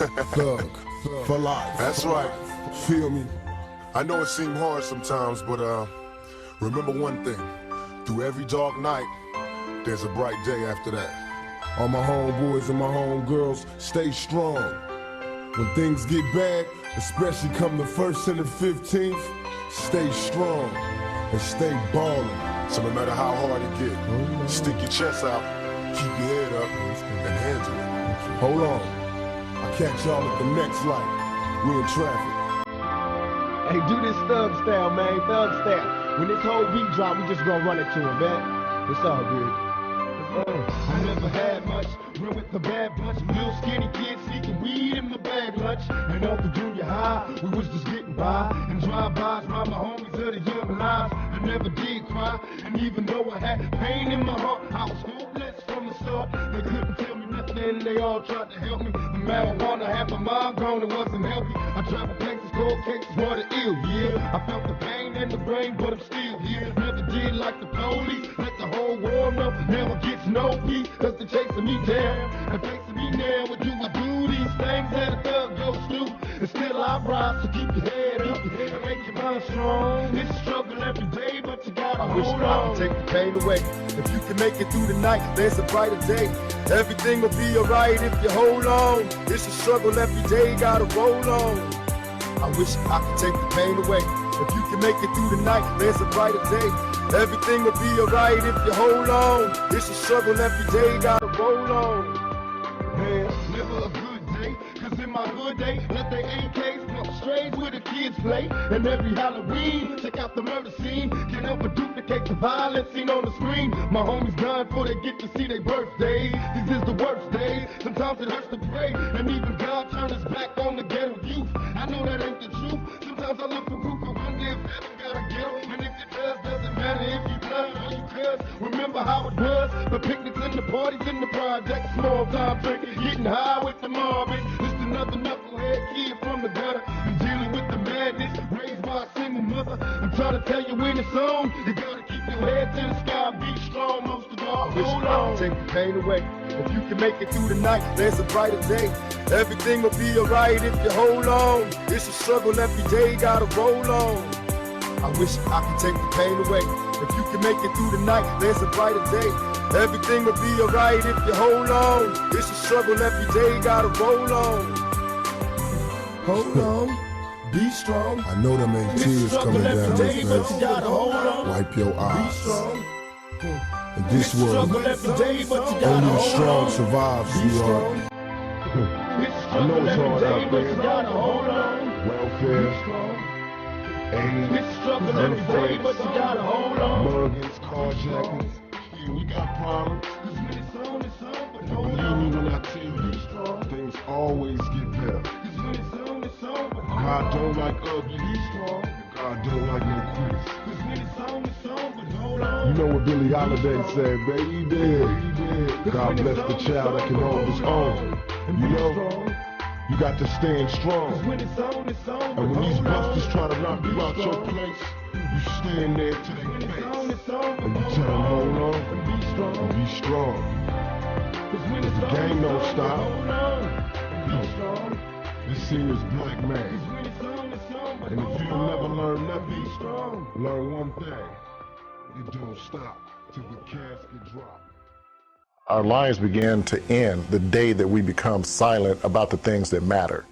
Thug, for life. That's right. Feel me? I know it seemed hard sometimes, but remember one thing. Through every dark night, there's a bright day after that. All my homeboys and my homegirls, stay strong. When things get bad, especially come the 1st and the 15th, stay strong and stay ballin'. So no matter how hard it get, stick your chest out, keep your head up, and handle it. Hold on. I'll catch y'all at the next light. We in traffic. Hey, do this thug style, man, thug style. When this whole beat drop, we just gonna run it to him, man. It's all good. I never had much, went with the bad bunch. Little skinny kids sneaking weed in the bag lunch. And off the junior high, we was just getting by. And drive-bys, round my homies of the young lives. I never did cry, and even though I had pain in my heart, I was hopeless from the start. They couldn't tell me nothing, and they all tried to help me. The marijuana had my mind gone, it wasn't healthy. I traveled places, cold cases, water ill, yeah. I felt the pain in the brain, but I'm still here. Never did like the police, let the whole world know. Never gets no peace, cause they're chasing me down. And facing me now, what do I do? These things that a thug goes through. And still I rise, so keep your head up and make your mind strong. It's a struggle every day, but you gotta hold on. I wish I could take the pain away. If you can make it through the night, there's a brighter day. Everything will be alright if you hold on. It's a struggle every day, gotta roll on. I wish I could take the pain away. If you can make it through the night, there's a brighter day. Everything will be alright if you hold on. It's a struggle every day, gotta roll on. Man, never a good day, cause in my good day, let the AKs pump strays where the kids play. And every Halloween, check out the murder scene. Can't help but duplicate the violence seen on the screen. My homies dying before they get to see their birthdays. These is the worst days, sometimes it hurts to pray. And even God turned his back on the ghetto youth. I know that ain't the truth, sometimes I look for proof. I wonder if heaven got a ghetto. And if it does, doesn't matter if you blood or you cuss. Remember how it was, the picnics and the parties in the projects. Small time drinking, getting high with the Marvin. Just another knucklehead kid from the gutter. And dealing with the madness, raised by a single mother. I'm trying to tell you when it's on, you gotta keep your head to the sky. Be strong, most of all, hold on. Take the pain away. If you can make it through the night, there's a brighter day. Everything will be alright if you hold on. It's a struggle every day, gotta roll on. I wish I could take the pain away. If you can make it through the night, there's a brighter day. Everything will be alright if you hold on. It's a struggle every day, gotta roll on. Hold on. Be strong. I know them ain't tears coming down your face. Wipe your eyes. In this world, only the strong survive, sweetheart. I know it's hard out there. Welfare, AIDS, unfaith, muggings, carjackings. Yeah, we got problems. And believe me when I tell you, things always get better. God don't like ugly. God don't like no quitters. You know what Billie Holiday said, baby, he did. God bless the child that can hold his own. You know, you got to stand strong. And when these busters try to knock you out your place, you stand there to their face. And you tell them, hold on, and be strong. Cause the game don't stop. This here is Black Man. And if you'll never learn nothing, learn one thing. It don't stop till the casket drops. Our lives begin to end the day that we become silent about the things that matter.